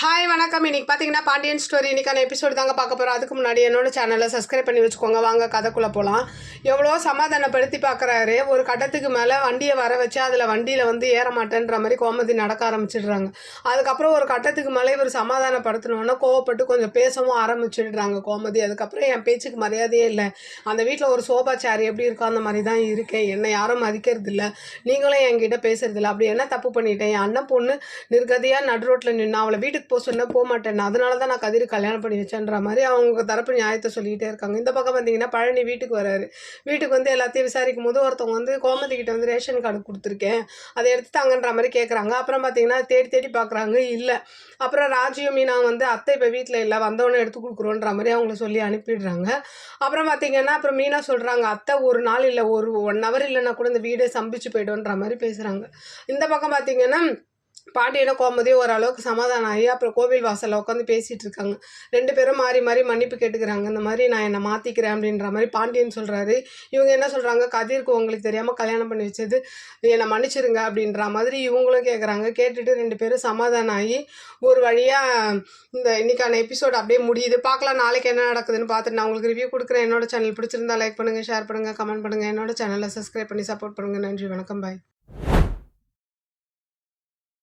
Hi வணக்கம். இன்னைக்கு பார்த்தீங்கன்னா பாண்டியன் ஸ்டோரி இன்னைக்கான எபிசோடு தாங்க பார்க்க போகிறோம். அதுக்கு முன்னாடி என்னோட சேனலை சப்ஸ்கிரைப் பண்ணி வச்சுக்கோங்க. வாங்க கதைக்குள்ளே போகலாம். எவ்வளோ சமாதானப்படுத்தி பார்க்குறாரு. ஒரு கட்டத்துக்கு மேலே வண்டியை வர வச்சு அதில் வண்டியில் ஏற மாட்டேன்ற மாதிரி கோமதி நடக்க ஆரம்பிச்சிடுறாங்க. அதுக்கப்புறம் ஒரு கட்டத்துக்கு மேலே இவர் சமாதானப்படுத்தணுன்னா கோவப்பட்டு கொஞ்சம் பேசவும் ஆரம்பிச்சிடுறாங்க கோமதி. அதுக்கப்புறம் என் பேச்சுக்கு மரியாதையே இல்லை. அந்த வீட்டில் ஒரு சோபா சேர் எப்படி இருக்கோ அந்த மாதிரி தான் இருக்கேன். என்னை யாரும் மதிக்கிறது இல்லை, நீங்களும் என்கிட்ட பேசுறதில்ல. அப்படி என்ன தப்பு பண்ணிட்டேன்? என் அண்ணன் பொண்ணு நிர்கதியாக நடு ரோட்டில் நின்று அவளை வீட்டுக்கு சொன்ன போக மாட்டேன், அதனால தான் நான் கதிர் கல்யாணம் பண்ணி வச்சேன்ற மாதிரி அவங்க தரப்பு நியாயத்தை சொல்லிக்கிட்டே இருக்காங்க. இந்த பக்கம் பார்த்தீங்கன்னா பழனி வீட்டுக்கு வராரு. வீட்டுக்கு எல்லாத்தையும் விசாரிக்கும் போது ஒருத்தவங்க கோமதி கிட்ட ரேஷன் கார்டு கொடுத்துருக்கேன், அதை எடுத்து தாங்கன்ற மாதிரி கேட்குறாங்க. அப்புறம் பார்த்தீங்கன்னா தேடி தேடி பார்க்குறாங்க, இல்லை. அப்புறம் ராஜியும் மீனா அத்தை இப்போ வீட்டில் இல்லை, வந்தவொடனே எடுத்து கொடுக்குறோன்ற மாதிரி அவங்கள சொல்லி அனுப்பிடுறாங்க. அப்புறம் பார்த்தீங்கன்னா அப்புறம் மீனா சொல்கிறாங்க, அத்தை ஒரு நாள் இல்லை, ஒரு 1 hour இல்லைன்னா கூட இந்த வீடே சம்பிச்சு போய்டுன்ற மாதிரி பேசுகிறாங்க. இந்த பக்கம் பார்த்தீங்கன்னா பாண்டியனும் கோமதியும் ஓரளவுக்கு சமாதானம் ஆகி அப்புறம் கோவில் வாசலில் உட்காந்து பேசிகிட்டு இருக்காங்க. 2 பேரும் மாறி மாறி மன்னிப்பு கேட்டுக்கிறாங்க. இந்த மாதிரி நான் என்னை மாற்றிக்கிறேன் அப்படின்ற மாதிரி பாண்டியன் சொல்கிறாரு. இவங்க என்ன சொல்கிறாங்க, கதிருக்கு உங்களுக்கு தெரியாமல் கல்யாணம் பண்ணி வச்சது, என்னை மன்னிச்சிருங்க அப்படின்ற மாதிரி இவங்களும் கேட்குறாங்க. கேட்டுட்டு 2 பேரும் சமாதானம் ஆகி ஒரு வழியாக இந்த இன்னைக்கான எபிசோடு அப்படியே முடியுது. பார்க்கலாம் நாளைக்கு என்ன நடக்குதுன்னு பார்த்துட்டு நான் உங்களுக்கு ரிவ்யூ கொடுக்குறேன். என்னோட சேனல் பிடிச்சிருந்தா லைக் பண்ணுங்கள், ஷேர் பண்ணுங்கள், கமெண்ட் பண்ணுங்கள். என்னோட சேனலை சப்ஸ்கிரைப் பண்ணி சப்போர்ட் பண்ணுங்கள். நன்றி, வணக்கம், பாய்.